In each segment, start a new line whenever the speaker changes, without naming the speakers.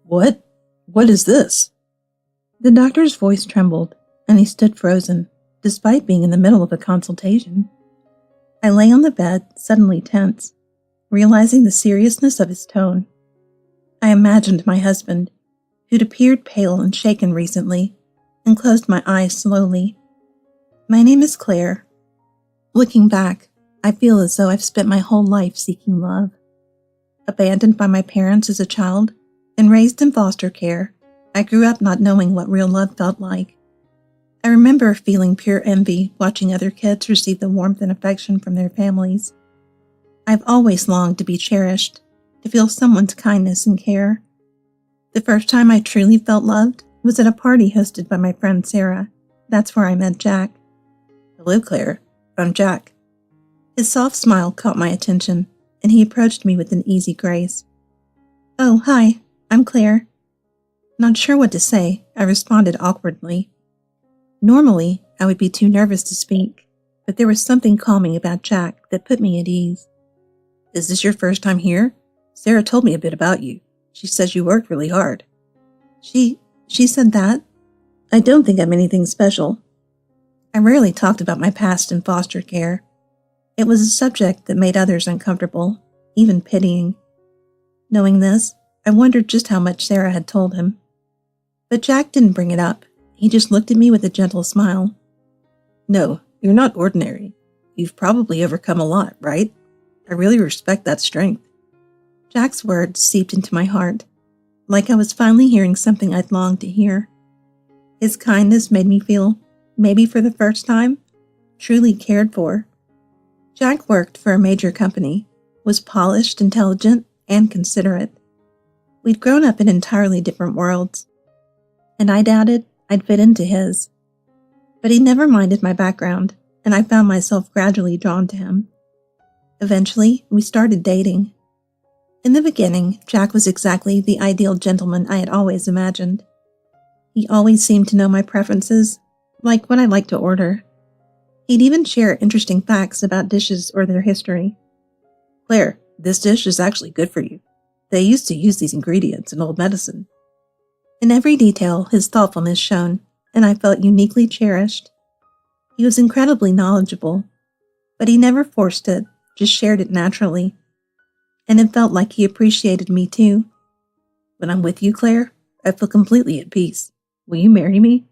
What? What is this?
The doctor's voice trembled, and he stood frozen, despite being in the middle of a consultation. I lay on the bed, suddenly tense, realizing the seriousness of his tone. I imagined my husband, who'd appeared pale and shaken recently, and closed my eyes slowly. My name is Claire. Looking back, I feel as though I've spent my whole life seeking love. Abandoned by my parents as a child and raised in foster care, I grew up not knowing what real love felt like. I remember feeling pure envy watching other kids receive the warmth and affection from their families. I've always longed to be cherished, to feel someone's kindness and care. The first time I truly felt loved was at a party hosted by my friend Sarah. That's where I met Jack.
Hello, Claire. I'm Jack.
His soft smile caught my attention, and he approached me with an easy grace. Oh, hi, I'm Claire. Not sure what to say, I responded awkwardly. Normally, I would be too nervous to speak, but there was something calming about Jack that put me at ease.
Is this your first time here? Sarah told me a bit about you. She says you worked really hard.
She said that? I don't think I'm anything special. I rarely talked about my past in foster care. It was a subject that made others uncomfortable, even pitying. Knowing this, I wondered just how much Sarah had told him. But Jack didn't bring it up. He just looked at me with a gentle smile.
No, you're not ordinary. You've probably overcome a lot, right? I really respect that strength.
Jack's words seeped into my heart, like I was finally hearing something I'd longed to hear. His kindness made me feel, maybe for the first time, truly cared for. Jack worked for a major company, was polished, intelligent, and considerate. We'd grown up in entirely different worlds, and I doubted I'd fit into his. But he never minded my background, and I found myself gradually drawn to him. Eventually, we started dating. In the beginning, Jack was exactly the ideal gentleman I had always imagined. He always seemed to know my preferences, like what I liked to order. He'd even share interesting facts about dishes or their history.
Claire, this dish is actually good for you. They used to use these ingredients in old medicine.
In every detail, his thoughtfulness shone, and I felt uniquely cherished. He was incredibly knowledgeable, but he never forced it, just shared it naturally. And it felt like he appreciated me too.
When I'm with you, Claire, I feel completely at peace. Will you marry me?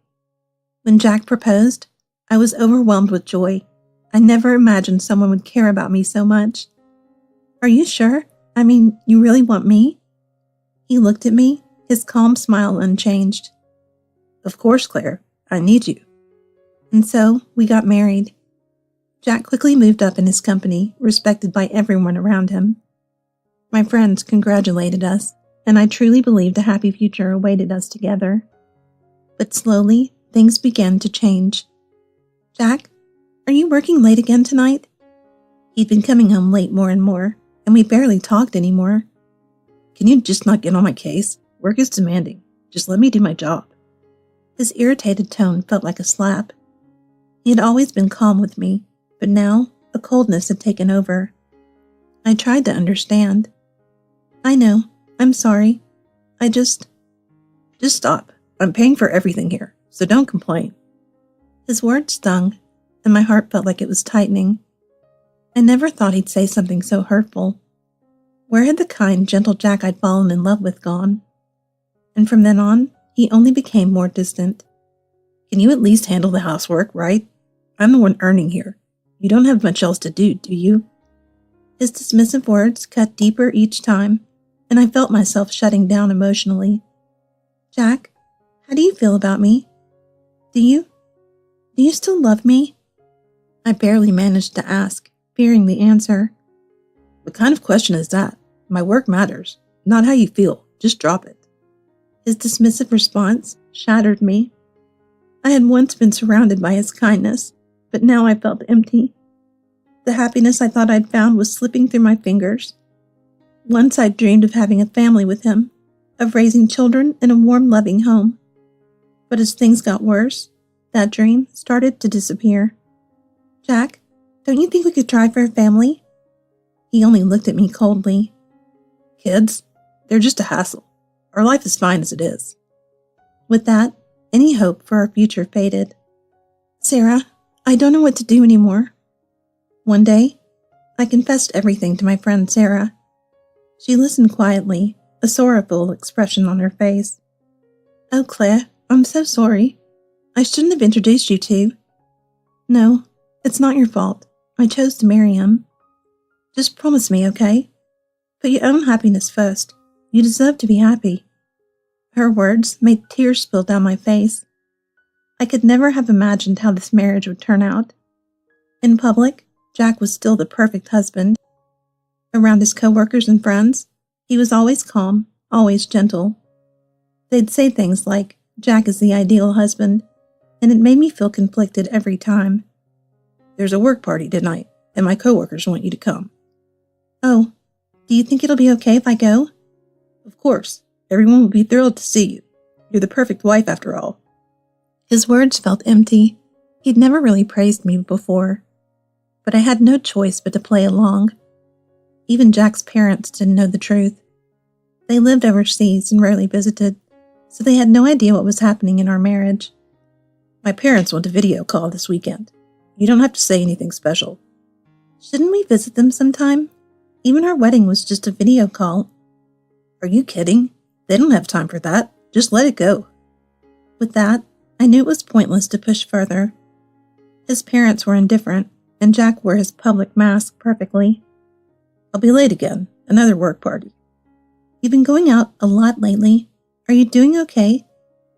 When Jack proposed, I was overwhelmed with joy. I never imagined someone would care about me so much. Are you sure? I mean, you really want me? He looked at me, his calm smile unchanged.
Of course, Claire. I need you.
And so, we got married. Jack quickly moved up in his company, respected by everyone around him. My friends congratulated us, and I truly believed a happy future awaited us together. But slowly, things began to change. Jack, are you working late again tonight? He'd been coming home late more and more, and we barely talked anymore.
Can you just not get on my case? Work is demanding. Just let me do my job.
His irritated tone felt like a slap. He had always been calm with me, but now a coldness had taken over. I tried to understand. I know. I'm sorry. Just
stop. I'm paying for everything here, so don't complain.
His words stung, and my heart felt like it was tightening. I never thought he'd say something so hurtful. Where had the kind, gentle Jack I'd fallen in love with gone? And from then on, he only became more distant.
Can you at least handle the housework, right? I'm the one earning here. You don't have much else to do you?
His dismissive words cut deeper each time, and I felt myself shutting down emotionally. Jack, how do you feel about me? Do you still love me? I barely managed to ask, fearing the answer.
What kind of question is that? My work matters, not how you feel. Just drop it.
His dismissive response shattered me. I had once been surrounded by his kindness, but now I felt empty. The happiness I thought I'd found was slipping through my fingers. Once I'd dreamed of having a family with him, of raising children in a warm, loving home. But as things got worse, that dream started to disappear. Jack, don't you think we could try for a family? He only looked at me coldly.
Kids? They're just a hassle. Our life is fine as it is.
With that, any hope for our future faded. Sarah, I don't know what to do anymore. One day, I confessed everything to my friend Sarah. She listened quietly, a sorrowful expression on her face. Oh, Claire, I'm so sorry. I shouldn't have introduced you to. No, it's not your fault. I chose to marry him. Just promise me, okay? Put your own happiness first. You deserve to be happy. Her words made tears spill down my face. I could never have imagined how this marriage would turn out. In public, Jack was still the perfect husband. Around his coworkers and friends, he was always calm, always gentle. They'd say things like, Jack is the ideal husband, and it made me feel conflicted every time.
There's a work party tonight, and my coworkers want you to come.
Oh, do you think it'll be okay if I go?
Of course. Everyone will be thrilled to see you. You're the perfect wife after all.
His words felt empty. He'd never really praised me before. But I had no choice but to play along. Even Jack's parents didn't know the truth. They lived overseas and rarely visited, so they had no idea what was happening in our marriage.
My parents want a video call this weekend. You don't have to say anything special.
Shouldn't we visit them sometime? Even our wedding was just a video call.
Are you kidding? They don't have time for that. Just let it go.
With that, I knew it was pointless to push further. His parents were indifferent, and Jack wore his public mask perfectly.
I'll be late again. Another work party.
You've been going out a lot lately. Are you doing okay?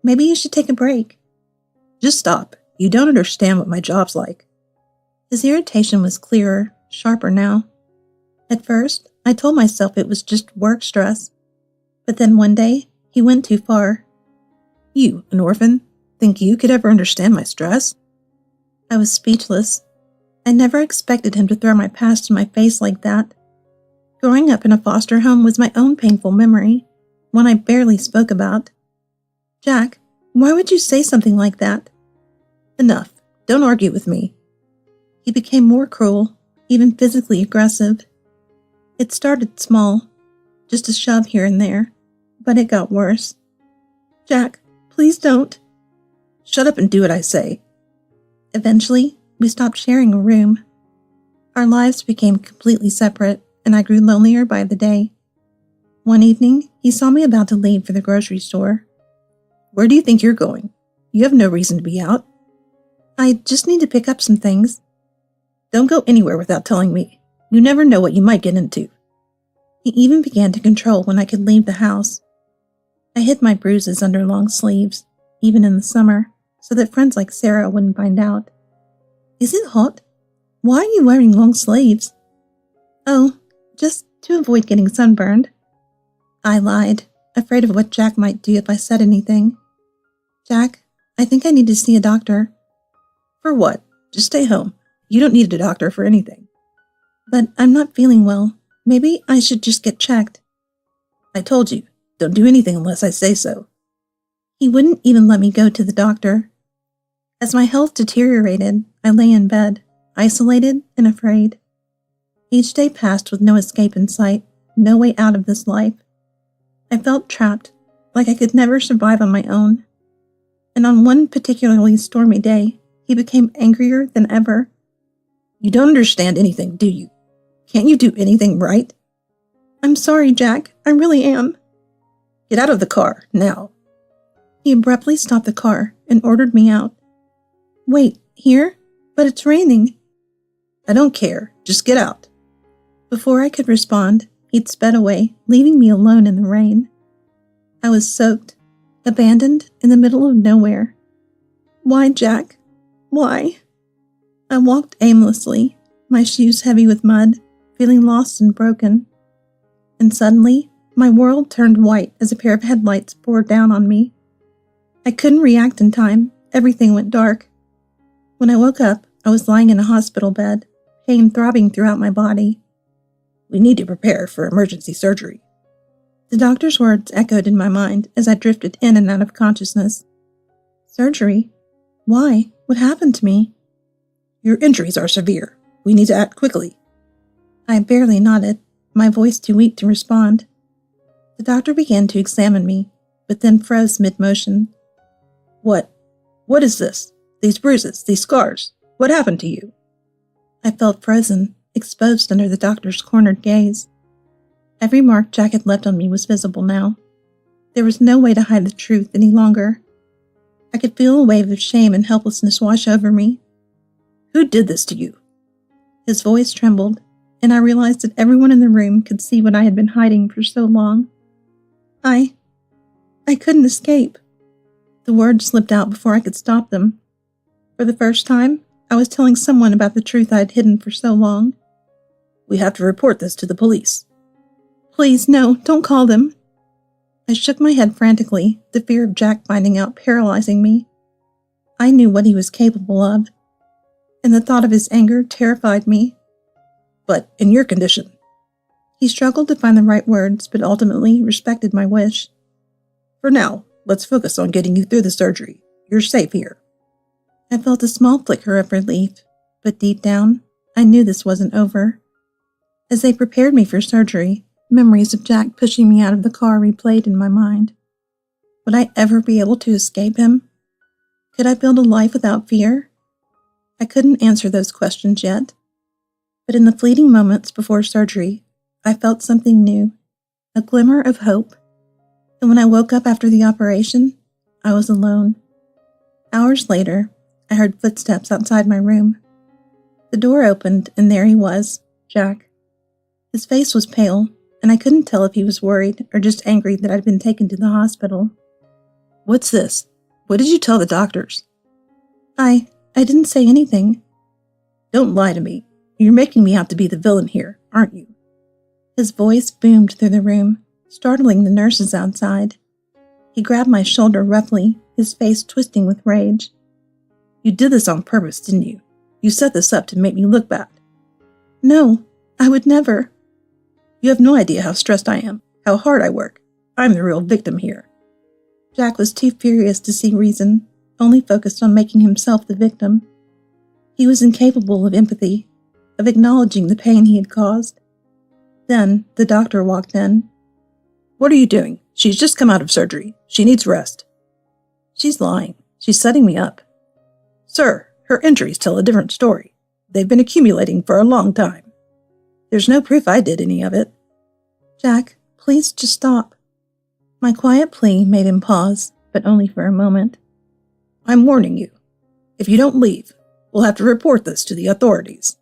Maybe you should take a break.
Just stop. You don't understand what my job's like.
His irritation was clearer, sharper now. At first, I told myself it was just work stress. But then one day, he went too far.
You, an orphan, think you could ever understand my stress?
I was speechless. I never expected him to throw my past in my face like that. Growing up in a foster home was my own painful memory, one I barely spoke about. Jack, why would you say something like that?
Enough. Don't argue with me.
He became more cruel, even physically aggressive. It started small, just a shove here and there, but it got worse. Jack, please don't.
Shut up and do what I say.
Eventually, we stopped sharing a room. Our lives became completely separate, and I grew lonelier by the day. One evening, he saw me about to leave for the grocery store.
Where do you think you're going? You have no reason to be out.
I just need to pick up some things.
Don't go anywhere without telling me. You never know what you might get into.
He even began to control when I could leave the house. I hid my bruises under long sleeves, even in the summer, so that friends like Sarah wouldn't find out. Is it hot? Why are you wearing long sleeves? Oh, just to avoid getting sunburned. I lied, afraid of what Jack might do if I said anything. Jack, I think I need to see a doctor.
For what? Just stay home. You don't need a doctor for anything.
But I'm not feeling well. Maybe I should just get checked.
I told you, don't do anything unless I say so.
He wouldn't even let me go to the doctor. As my health deteriorated, I lay in bed, isolated and afraid. Each day passed with no escape in sight, no way out of this life. I felt trapped, like I could never survive on my own. And on one particularly stormy day, he became angrier than ever.
You don't understand anything, do you? Can't you do anything right?
I'm sorry, Jack. I really am.
Get out of the car, now.
He abruptly stopped the car and ordered me out. Wait, here? But it's raining.
I don't care. Just get out.
Before I could respond, he'd sped away, leaving me alone in the rain. I was soaked, abandoned in the middle of nowhere. Why, Jack? Why? I walked aimlessly, my shoes heavy with mud, feeling lost and broken. And suddenly, my world turned white as a pair of headlights bore down on me. I couldn't react in time. Everything went dark. When I woke up, I was lying in a hospital bed, pain throbbing throughout my body.
We need to prepare for emergency surgery.
The doctor's words echoed in my mind as I drifted in and out of consciousness. Surgery? Why? What happened to me?
Your injuries are severe. We need to act quickly.
I barely nodded, my voice too weak to respond. The doctor began to examine me, but then froze mid-motion.
What is this? These bruises, these scars. What happened to you?
I felt frozen, exposed under the doctor's cornered gaze. Every mark Jack had left on me was visible now. There was no way to hide the truth any longer. I could feel a wave of shame and helplessness wash over me.
Who did this to you?
His voice trembled, and I realized that everyone in the room could see what I had been hiding for so long. I couldn't escape. The words slipped out before I could stop them. For the first time, I was telling someone about the truth I had hidden for so long.
We have to report this to the police.
Please, no, don't call them. I shook my head frantically, the fear of Jack finding out paralyzing me. I knew what he was capable of, and the thought of his anger terrified me.
But in your condition.
He struggled to find the right words, but ultimately respected my wish.
For now, let's focus on getting you through the surgery. You're safe here.
I felt a small flicker of relief, but deep down, I knew this wasn't over. As they prepared me for surgery, memories of Jack pushing me out of the car replayed in my mind. Would I ever be able to escape him? Could I build a life without fear? I couldn't answer those questions yet. But in the fleeting moments before surgery, I felt something new, a glimmer of hope. And when I woke up after the operation, I was alone. Hours later, I heard footsteps outside my room. The door opened, and there he was, Jack. His face was pale, and I couldn't tell if he was worried or just angry that I'd been taken to the hospital.
What's this? What did you tell the doctors?
I didn't say anything.
Don't lie to me. You're making me out to be the villain here, aren't you?
His voice boomed through the room, startling the nurses outside. He grabbed my shoulder roughly, his face twisting with rage.
You did this on purpose, didn't you? You set this up to make me look bad.
No, I would never.
You have no idea how stressed I am, how hard I work. I'm the real victim here.
Jack was too furious to see reason, only focused on making himself the victim. He was incapable of empathy, of acknowledging the pain he had caused. Then the doctor walked in.
What are you doing? She's just come out of surgery. She needs rest. She's lying. She's setting me up. Sir, her injuries tell a different story. They've been accumulating for a long time. There's no proof I did any of it.
Jack, please just stop. My quiet plea made him pause, but only for a moment.
I'm warning you. If you don't leave, we'll have to report this to the authorities.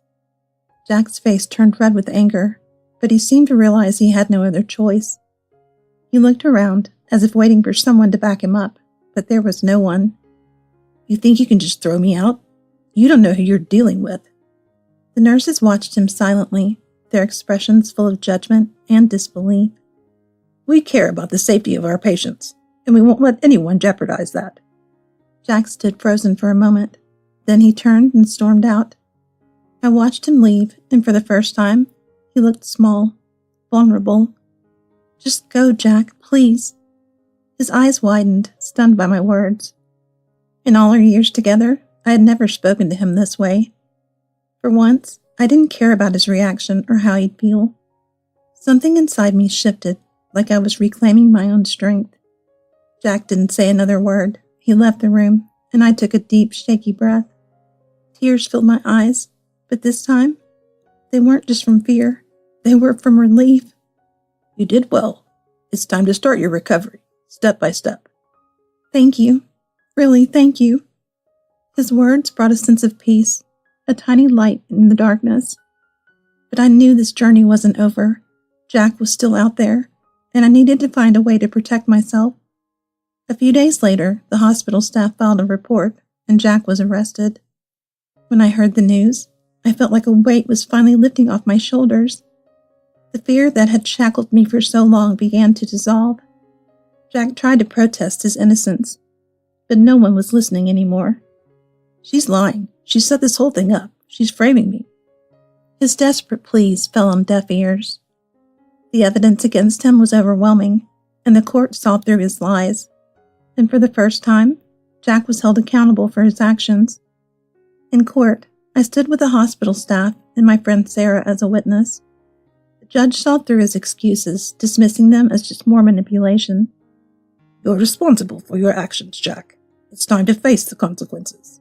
Jack's face turned red with anger, but he seemed to realize he had no other choice. He looked around, as if waiting for someone to back him up, but there was no one.
You think you can just throw me out? You don't know who you're dealing with.
The nurses watched him silently, their expressions full of judgment and disbelief.
We care about the safety of our patients, and we won't let anyone jeopardize that.
Jack stood frozen for a moment. Then he turned and stormed out. I watched him leave, and for the first time, he looked small, vulnerable. Just go, Jack, please. His eyes widened, stunned by my words. In all our years together, I had never spoken to him this way. For once, I didn't care about his reaction or how he'd feel. Something inside me shifted, like I was reclaiming my own strength. Jack didn't say another word. He left the room, and I took a deep, shaky breath. Tears filled my eyes, but this time, they weren't just from fear. They were from relief.
You did well. It's time to start your recovery, step by step.
Thank you. Really, thank you. His words brought a sense of peace, a tiny light in the darkness. But I knew this journey wasn't over. Jack was still out there, and I needed to find a way to protect myself. A few days later, the hospital staff filed a report, and Jack was arrested. When I heard the news, I felt like a weight was finally lifting off my shoulders. The fear that had shackled me for so long began to dissolve. Jack tried to protest his innocence, but no one was listening anymore.
She's lying. She set this whole thing up. She's framing me.
His desperate pleas fell on deaf ears. The evidence against him was overwhelming, and the court saw through his lies. And for the first time, Jack was held accountable for his actions. In court, I stood with the hospital staff and my friend Sarah as a witness. The Judge saw through his excuses, dismissing them as just more manipulation.
You're responsible for your actions, Jack. It's time to face the consequences.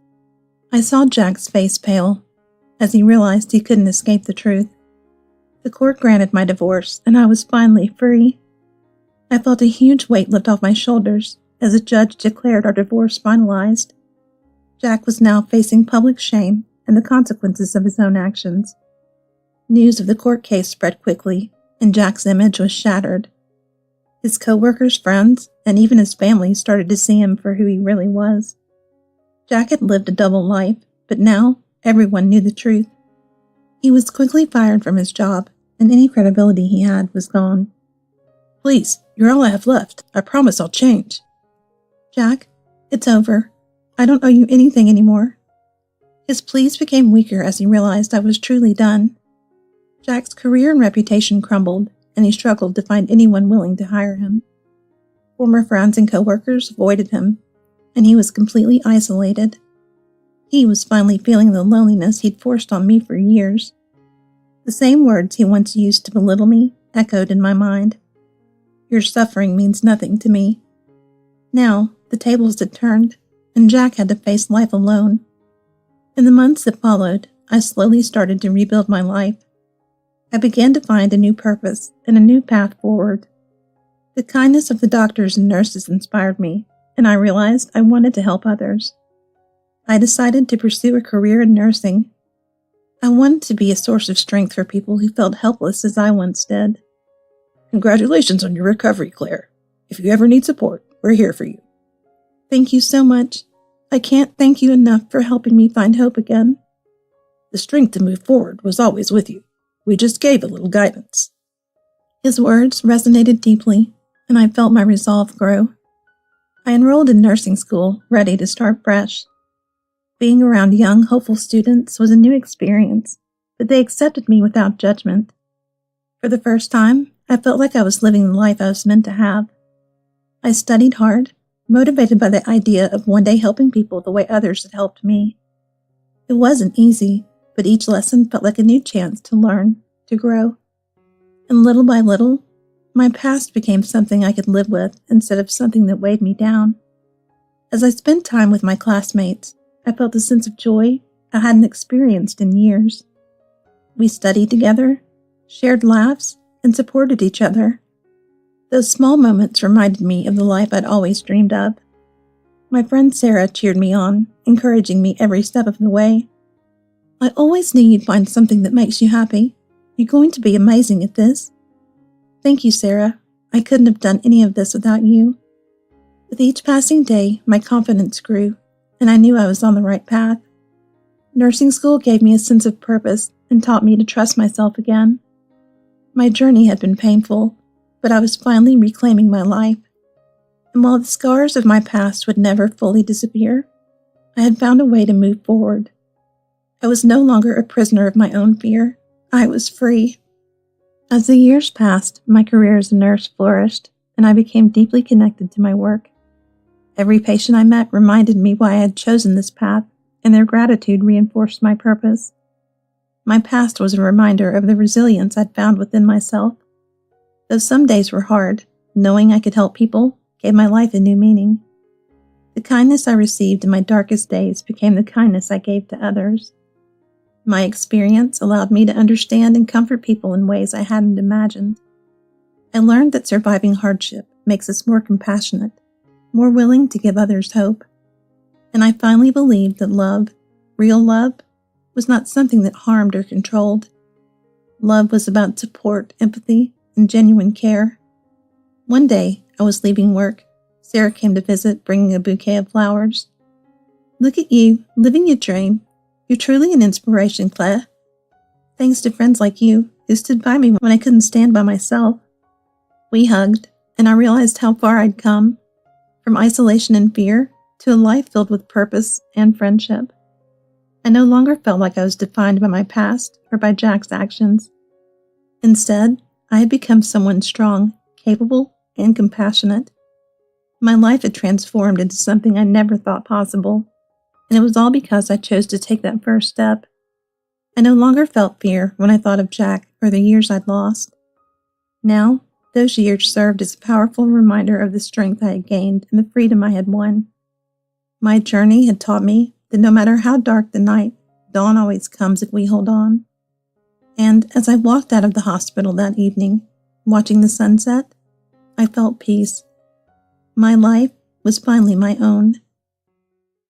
I saw Jack's face pale as he realized he couldn't escape the truth. The court granted my divorce, and I was finally free. I felt a huge weight lift off my shoulders as the judge declared our divorce finalized. Jack was now facing public shame and the consequences of his own actions. News of the court case spread quickly, and Jack's image was shattered. His co-workers, friends, and even his family started to see him for who he really was. Jack had lived a double life, but now everyone knew the truth. He was quickly fired from his job, and any credibility he had was gone.
Please, you're all I have left. I promise I'll change.
Jack, it's over. I don't owe you anything anymore. His pleas became weaker as he realized I was truly done. Jack's career and reputation crumbled, and he struggled to find anyone willing to hire him. Former friends and coworkers avoided him, and he was completely isolated. He was finally feeling the loneliness he'd forced on me for years. The same words he once used to belittle me echoed in my mind. Your suffering means nothing to me. Now, the tables had turned, and Jack had to face life alone. In the months that followed, I slowly started to rebuild my life. I began to find a new purpose and a new path forward. The kindness of the doctors and nurses inspired me, and I realized I wanted to help others. I decided to pursue a career in nursing. I wanted to be a source of strength for people who felt helpless as I once did.
Congratulations on your recovery, Claire. If you ever need support, we're here for you.
Thank you so much. I can't thank you enough for helping me find hope again.
The strength to move forward was always with you. We just gave a little guidance.
His words resonated deeply, and I felt my resolve grow. I enrolled in nursing school, ready to start fresh. Being around young, hopeful students was a new experience, but they accepted me without judgment. For the first time, I felt like I was living the life I was meant to have. I studied hard, motivated by the idea of one day helping people the way others had helped me. It wasn't easy, but each lesson felt like a new chance to learn, to grow. And little by little, my past became something I could live with instead of something that weighed me down. As I spent time with my classmates, I felt a sense of joy I hadn't experienced in years. We studied together, shared laughs, and supported each other. Those small moments reminded me of the life I'd always dreamed of. My friend Sarah cheered me on, encouraging me every step of the way. I always knew you'd find something that makes you happy. You're going to be amazing at this. Thank you, Sarah. I couldn't have done any of this without you. With each passing day, my confidence grew, and I knew I was on the right path. Nursing school gave me a sense of purpose and taught me to trust myself again. My journey had been painful, but I was finally reclaiming my life. And while the scars of my past would never fully disappear, I had found a way to move forward. I was no longer a prisoner of my own fear. I was free. As the years passed, my career as a nurse flourished, and I became deeply connected to my work. Every patient I met reminded me why I had chosen this path, and their gratitude reinforced my purpose. My past was a reminder of the resilience I'd found within myself. Though some days were hard, knowing I could help people gave my life a new meaning. The kindness I received in my darkest days became the kindness I gave to others. My experience allowed me to understand and comfort people in ways I hadn't imagined. I learned that surviving hardship makes us more compassionate, more willing to give others hope. And I finally believed that love, real love, was not something that harmed or controlled. Love was about support, empathy, and genuine care. One day, I was leaving work. Sarah came to visit, bringing a bouquet of flowers. Look at you, living your dream. You're truly an inspiration, Claire. Thanks to friends like you, who stood by me when I couldn't stand by myself. We hugged, and I realized how far I'd come, from isolation and fear to a life filled with purpose and friendship. I no longer felt like I was defined by my past or by Jack's actions. Instead, I had become someone strong, capable, and compassionate. My life had transformed into something I never thought possible, and it was all because I chose to take that first step. I no longer felt fear when I thought of Jack or the years I'd lost. Now, those years served as a powerful reminder of the strength I had gained and the freedom I had won. My journey had taught me that no matter how dark the night, dawn always comes if we hold on. And as I walked out of the hospital that evening, watching the sunset, I felt peace. My life was finally my own,